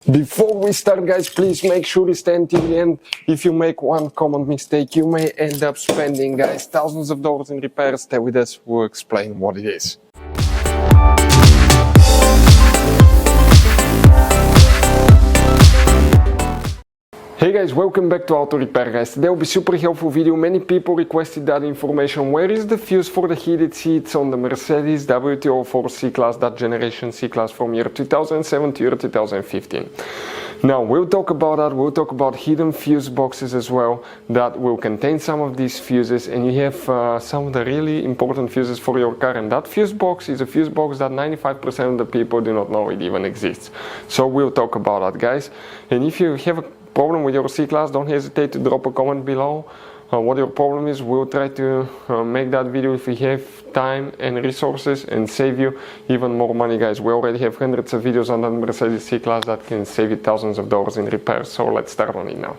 Before we start, guys, please make sure you stay until the end. If you make one common mistake, you may end up spending, guys, thousands of dollars in repairs. Stay with us, we'll explain what it is. Hey guys, welcome back to Auto Repair, guys. Today will be super helpful video. Many people requested that information. Where is the fuse for the heated seats on the Mercedes W204 C-Class, that generation C-Class from year 2007 to year 2015? Now, we'll talk about that. We'll talk about hidden fuse boxes as well that will contain some of these fuses, and you have some of the really important fuses for your car, and that fuse box is a fuse box that 95% of the people do not know it even exists. So we'll talk about that, guys. And if you have a problem with your C-Class, don't hesitate to drop a comment below what your problem is. We'll try to make that video if we have time and resources and save you even more money, guys. We already have hundreds of videos on that Mercedes C-Class that can save you thousands of dollars in repairs, so let's start on it now.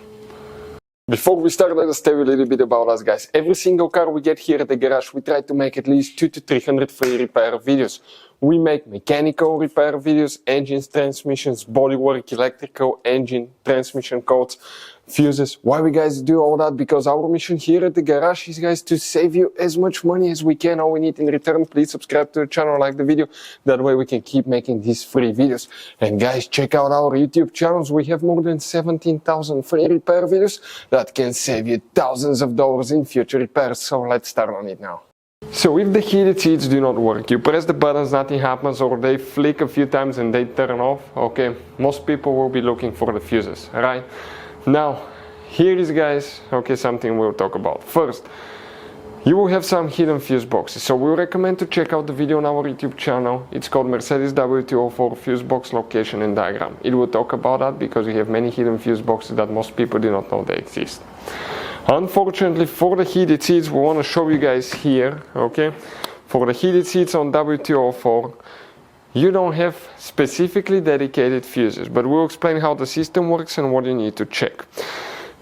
Before we start, let us tell you a little bit about us, guys. Every single car we get here at the garage, we try to make at least 200 to 300 free repair videos. We make mechanical repair videos, engines, transmissions, bodywork, electrical, engine, transmission codes, fuses. Why we guys do all that? Because our mission here at the garage is, guys, to save you as much money as we can. All we need in return, please subscribe to the channel, like the video. That way we can keep making these free videos. And guys, check out our YouTube channels. We have more than 17,000 free repair videos that can save you thousands of dollars in future repairs. So let's start on it now. So if the heated seats do not work, you press the buttons, nothing happens, or they flick a few times and they turn off, okay, most people will be looking for the fuses, right? Now, here is, guys, okay, something we'll talk about. First, you will have some hidden fuse boxes, so we recommend to check out the video on our YouTube channel. It's called Mercedes W204 Fuse Box Location and Diagram. It will talk about that because we have many hidden fuse boxes that most people do not know they exist. Unfortunately, for the heated seats, we want to show you guys here, okay, for the heated seats on W204, you don't have specifically dedicated fuses, but we'll explain how the system works and what you need to check.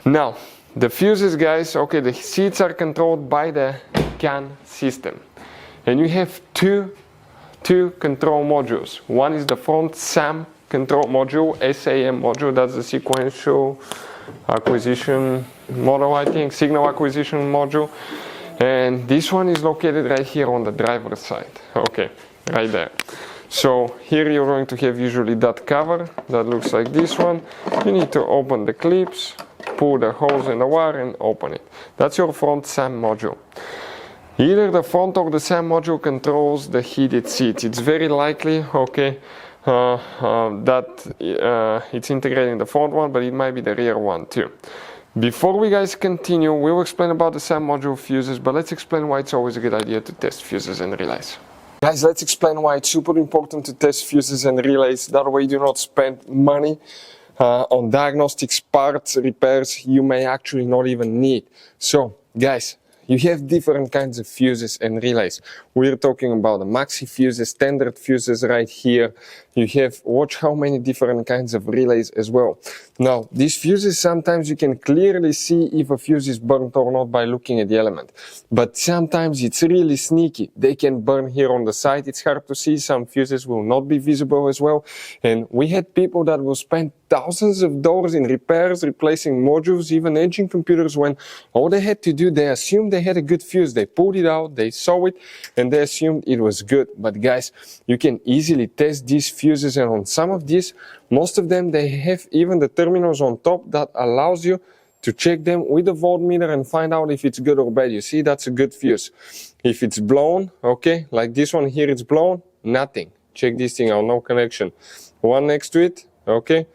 Now, the fuses, guys, okay, the seats are controlled by the CAN system, and you have two control modules. One is the front SAM control module, SAM module, that's the sequential acquisition model, I think, signal acquisition module, and this one is located right here on the driver's side, okay, right there. So here you're going to have usually that cover that looks like this one. You need to open the clips, pull the holes in the wire and open it. That's your front SAM module. Either the front or the SAM module controls the heated seats. It's very likely, okay, that it's integrated in the front one, but it might be the rear one too. Before we guys continue, we'll explain about the SAM module fuses, but let's explain why it's always a good idea to test fuses and relays. Guys, let's explain why it's super important to test fuses and relays. That way you do not spend money on diagnostics, parts, repairs you may actually not even need. So, guys, you have different kinds of fuses and relays. We're talking about the maxi fuses, standard fuses right here. You have, watch how many different kinds of relays as well. Now, these fuses, sometimes you can clearly see if a fuse is burnt or not by looking at the element. But sometimes it's really sneaky. They can burn here on the side. It's hard to see. Some fuses will not be visible as well. And we had people that will spend thousands of dollars in repairs, replacing modules, even engine computers, when all they had to do, they assumed they had a good fuse. They pulled it out, they saw it, and they assumed it was good. But guys, you can easily test these fuses, and on some of these, most of them, they have even the terminals on top that allows you to check them with the voltmeter and find out if it's good or bad. You see, that's a good fuse. If it's blown, okay, like this one here, it's blown, nothing. Check this thing out, no connection. One next to it, okay,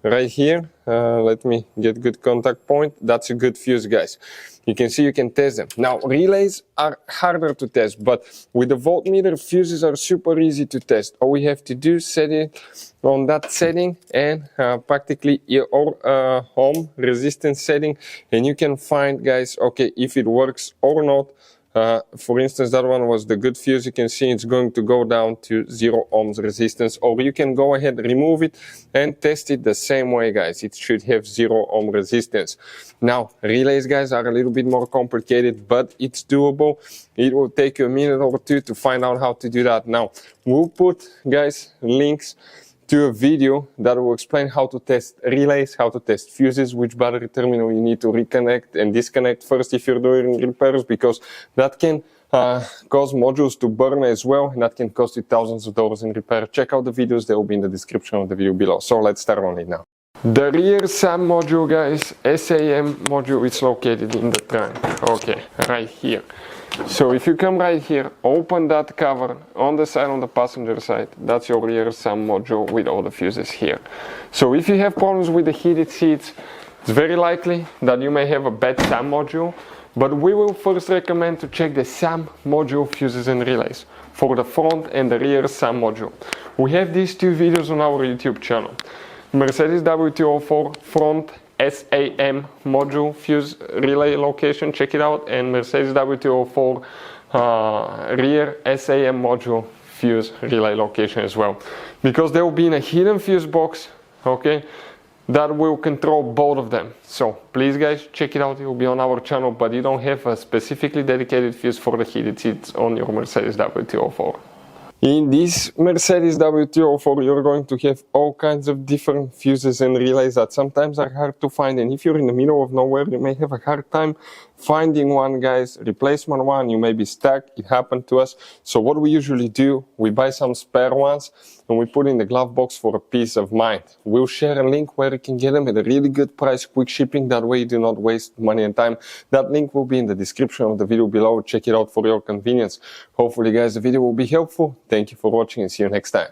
right here, let me get good contact point. That's a good fuse, guys. You can see you can test them. Now, relays are harder to test, but with the voltmeter, fuses are super easy to test. All we have to do is set it on that setting and practically your ohm resistance setting, and you can find, guys, okay, if it works or not. For instance, that one was the good fuse. You can see it's going to go down to 0 ohms resistance, or you can go ahead, remove it and test it the same way, guys. It should have 0 ohm resistance. Now, relays, guys, are a little bit more complicated, but it's doable. It will take you a minute or two to find out how to do that. Now, we'll put, guys, links to a video that will explain how to test relays, how to test fuses, which battery terminal you need to reconnect and disconnect first if you're doing repairs, because that can cause modules to burn as well, and that can cost you thousands of dollars in repair. Check out the videos, they will be in the description of the video below. So let's start on it now. The rear SAM module, guys, SAM module, is located in the trunk. Okay, right here. So if you come right here, open that cover on the side, on the passenger side, that's your rear SAM module with all the fuses here. So if you have problems with the heated seats, it's very likely that you may have a bad SAM module, but we will first recommend to check the SAM module fuses and relays for the front and the rear SAM module. We have these two videos on our YouTube channel. Mercedes W204 front SAM module fuse relay location, check it out, and Mercedes W204 rear SAM module fuse relay location as well, because they will be in a hidden fuse box, okay, that will control both of them. So please guys, check it out, it will be on our channel, but you don't have a specifically dedicated fuse for the heated seats on your Mercedes W204. In this Mercedes W204, you're going to have all kinds of different fuses and relays that sometimes are hard to find, and if you're in the middle of nowhere, you may have a hard time finding one, guys. Replacement one, you may be stuck. It happened to us. So what we usually do, we buy some spare ones and we put in the glove box for a peace of mind. We'll share a link where you can get them at a really good price, quick shipping. That way you do not waste money and time. That link will be in the description of the video below. Check it out for your convenience. Hopefully, guys, the video will be helpful. Thank you for watching and see you next time.